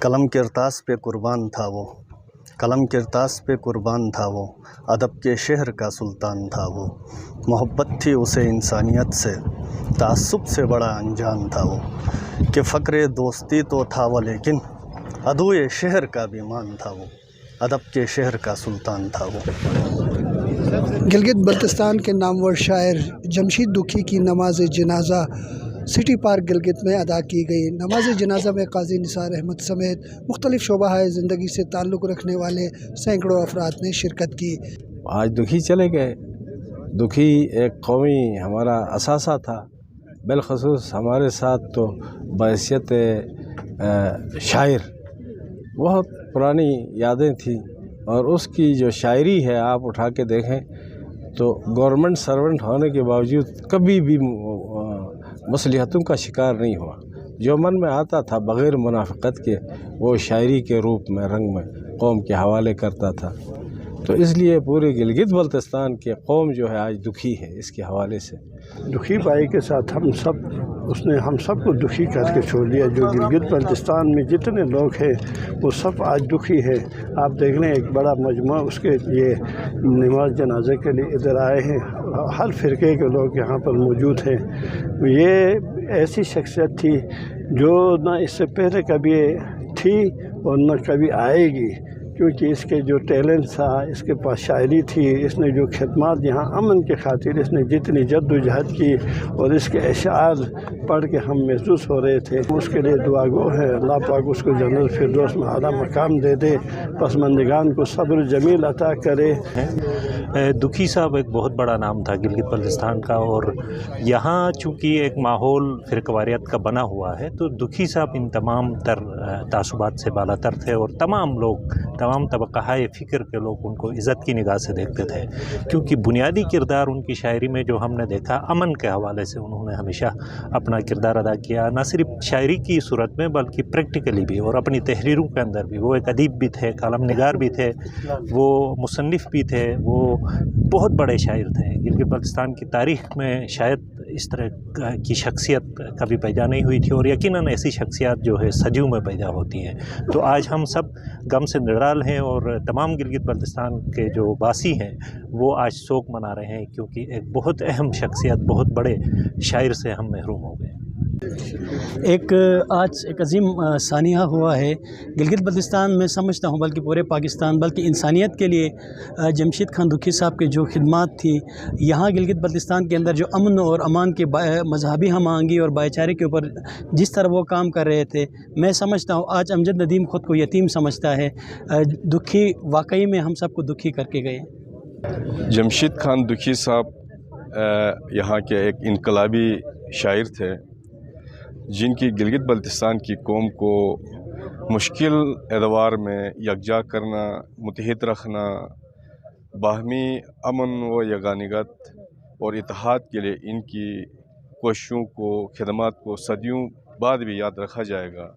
قلم کرتاس پہ قربان تھا وہ، قلم کرتاس پہ قربان تھا وہ، ادب کے شہر کا سلطان تھا وہ، محبت تھی اسے انسانیت سے، تعصب سے بڑا انجان تھا وہ، کہ فقر دوستی تو تھا وہ لیکن عدوئے شہر کا بھی مان تھا وہ، ادب کے شہر کا سلطان تھا وہ۔ گلگت بلتستان کے نامور شاعر جمشید دکھی کی نماز جنازہ سٹی پارک گلگت میں ادا کی گئی۔ نماز جنازہ میں قاضی نثار احمد سمیت مختلف شعبہ زندگی سے تعلق رکھنے والے سینکڑوں افراد نے شرکت کی۔ آج دکھی چلے گئے۔ دکھی ایک قومی ہمارا اثاثہ تھا، بالخصوص ہمارے ساتھ تو بحیثیت شاعر بہت پرانی یادیں تھیں، اور اس کی جو شاعری ہے آپ اٹھا کے دیکھیں تو گورنمنٹ سرونٹ ہونے کے باوجود کبھی بھی مصلحتوں کا شکار نہیں ہوا۔ جو من میں آتا تھا بغیر منافقت کے وہ شاعری کے روپ میں رنگ میں قوم کے حوالے کرتا تھا۔ تو اس لیے پورے گلگت بلتستان کے قوم جو ہے آج دکھی ہے اس کے حوالے سے۔ دکھی بائی کے ساتھ اس نے ہم سب کو دکھی کر کے چھوڑ دیا۔ جو گلگت بلتستان میں جتنے لوگ ہیں وہ سب آج دکھی ہے۔ آپ دیکھ لیں ایک بڑا مجموعہ اس کے لیے نماز جنازے کے لیے ادھر آئے ہیں، ہر فرقے کے لوگ یہاں پر موجود ہیں۔ یہ ایسی شخصیت تھی جو نہ اس سے پہلے کبھی تھی اور نہ کبھی آئے گی، کیونکہ اس کے جو ٹیلنٹ تھا، اس کے پاس شاعری تھی، اس نے جو خدمات یہاں امن کے خاطر اس نے جتنی جد و جہد کی، اور اس کے اشعار پڑھ کے ہم محسوس ہو رہے تھے۔ اس کے لیے دعا گو ہے، اللہ پاک اس کو جنت الفردوس میں اعلیٰ مقام دے دے، پسماندگان کو صبر جمیل عطا کرے۔ دکھی صاحب ایک بہت بڑا نام تھا گلگت بلتستان کا، اور یہاں چونکہ ایک ماحول فرقہ واریت کا بنا ہوا ہے تو دکھی صاحب ان تمام تر تعصبات سے بالا تر تھے، اور تمام لوگ، تمام طبقہ فکر کے لوگ ان کو عزت کی نگاہ سے دیکھتے تھے، کیونکہ بنیادی کردار ان کی شاعری میں جو ہم نے دیکھا امن کے حوالے سے انہوں نے ہمیشہ اپنا کردار ادا کیا، نہ صرف شاعری کی صورت میں بلکہ پریکٹیکلی بھی، اور اپنی تحریروں کے اندر بھی۔ وہ ایک ادیب بھی تھے، کالم نگار بھی تھے، وہ مصنف بھی تھے، وہ بہت بڑے شاعر تھے۔ گلگت بلتستان کی تاریخ میں شاید اس طرح کی شخصیت کبھی پیدا نہیں ہوئی تھی، اور یقیناً ایسی شخصیات جو ہے صدیوں میں پیدا ہوتی ہیں۔ تو آج ہم سب غم سے نڈال ہیں، اور تمام گلگت بلتستان کے جو باسی ہیں وہ آج سوگ منا رہے ہیں، کیونکہ ایک بہت اہم شخصیت، بہت بڑے شاعر سے ہم محروم ہو گئے۔ آج ایک عظیم سانحہ ہوا ہے گلگت بلتستان میں، سمجھتا ہوں بلکہ پورے پاکستان بلکہ انسانیت کے لیے جمشید خان دکھی صاحب کی جو خدمات تھی یہاں گلگت بلتستان کے اندر، جو امن اور امان کے مذہبی ہم آہنگی اور بھائی چارے کے اوپر جس طرح وہ کام کر رہے تھے، میں سمجھتا ہوں آج امجد ندیم خود کو یتیم سمجھتا ہے۔ دکھی واقعی میں ہم سب کو دکھی کر کے گئے۔ جمشید خان دکھی صاحب یہاں کے ایک انقلابی شاعر تھے، جن کی گلگت بلتستان کی قوم کو مشکل ادوار میں یکجا کرنا، متحد رکھنا، باہمی امن و یگانگت اور اتحاد کے لیے ان کی کوششوں کو، خدمات کو صدیوں بعد بھی یاد رکھا جائے گا۔